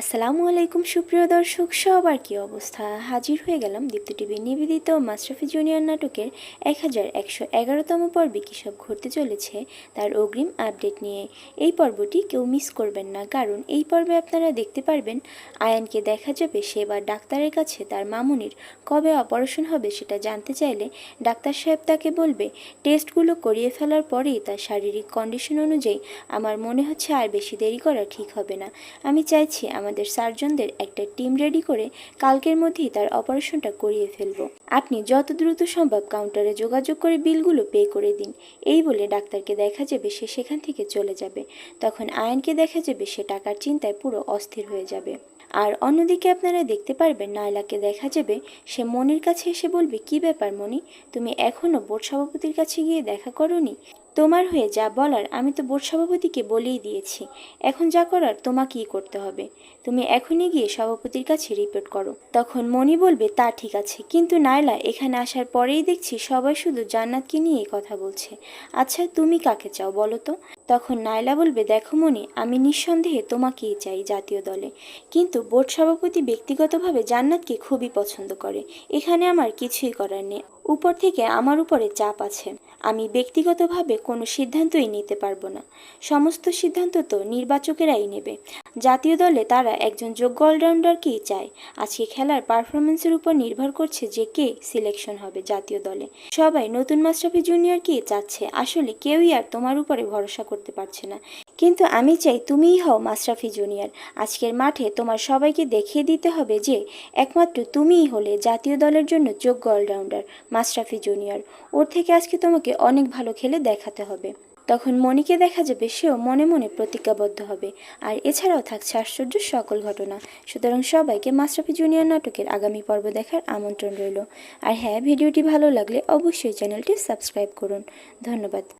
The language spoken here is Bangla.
আসসালামু আলাইকুম সুপ্রিয় দর্শক, সবার কী অবস্থা? হাজির হয়ে গেলাম দীপ্তি টিভির নিবেদিত মাশরাফি জুনিয়র নাটকের 1111তম পর্বে কী সব ঘটতে চলেছে তার অগ্রিম আপডেট নিয়ে। এই পর্বটি কেউ মিস করবেন না, কারণ এই পর্বে আপনারা দেখতে পারবেন আয়ানকে দেখা যাবে সে এবার ডাক্তারের কাছে তার মামুনির কবে অপারেশন হবে সেটা জানতে চাইলে ডাক্তার সাহেব তাকে বলবে টেস্টগুলো করিয়ে ফেলার পরেই তার শারীরিক কন্ডিশন অনুযায়ী আমার মনে হচ্ছে আর বেশি দেরি করা ঠিক হবে না। আমি চাইছি আমাদের সার্জনদের একটা টিম রেডি করে কালকের মধ্যেই তার অপারেশনটা করিয়ে ফেলবো। আপনি যত দ্রুত সম্ভব কাউন্টারে যোগাযোগ করে বিলগুলো পে করে দিন। এই বলে ডাক্তারকে দেখা যাবে সে সেখান থেকে চলে যাবে। তখন আয়ানকে দেখা যাবে সে টাকার চিন্তায় পুরো অস্থির হয়ে যাবে। আর অন্যদিকে আপনারা দেখতে পারবেন নায়লাকে দেখা যাবে সে মনির কাছে এসে বলবে, কি ব্যাপার মনি, তুমি এখনও বোর্ড সভাপতির কাছে গিয়ে দেখা করোনি? তোমার হয়ে যা বলার আমি তো বোর্ড সভাপতিকে বলেই দিয়েছি, এখন যা করার তোমাকেই করতে হবে। তুমি এখনই গিয়ে সভাপতির কাছে রিপোর্ট করো। তখন মনি বলবে, তা ঠিক আছে, কিন্তু নায়লা এখানে আসার পরেই দেখছি সবাই শুধু জান্নাতকে নিয়ে কথা বলছে। আচ্ছা তুমি কাকে চাও বলো তো? তখন নায়লা বলবে, দেখো মনি, আমি নিঃসন্দেহে তোমাকেই চাই জাতীয় দলে, কিন্তু বোর্ড সভাপতি ব্যক্তিগতভাবে জান্নাতকে খুবই পছন্দ করে। এখানে আমার কিছুই করার নেই, উপর থেকে আমার উপরে চাপ আছে। আমি ব্যক্তিগতভাবে কোনো সিদ্ধান্তই নিতে পারবো না, সমস্ত সিদ্ধান্ত তো নির্বাচকেরাই নেবে। জাতীয় দলে তারা একজন যোগ্য অলরাউন্ডারকেই চায়। আজকে খেলার পারফরমেন্সের উপর নির্ভর করছে যে কে সিলেকশন হবে জাতীয় দলে। সবাই নতুন মাশরাফি জুনিয়রকেই চাচ্ছে, আসলে কেউই আর তোমার উপরে ভরসা করতে পারছে না। কিন্তু আমি চাই তুমিই হও মাশরাফি জুনিয়র। আজকের মাঠে তোমার সবাইকে দেখিয়ে দিতে হবে যে একমাত্র তুমিই হলে জাতীয় দলের জন্য যোগ্য অলরাউন্ডার মাশরাফি জুনিয়র। ওর থেকে আজকে তোমাকে অনেক ভালো খেলে দেখাতে হবে। তখন মনিকে দেখা যাবে সেও মনে মনে প্রতিজ্ঞাবদ্ধ হবে। আর এছাড়াও থাকছে আশ্চর্য সকল ঘটনা। সুতরাং সবাইকে মাশরাফি জুনিয়র নাটকের আগামী পর্ব দেখার আমন্ত্রণ রইল। আর হ্যাঁ, ভিডিওটি ভালো লাগলে অবশ্যই চ্যানেলটি সাবস্ক্রাইব করুন। ধন্যবাদ।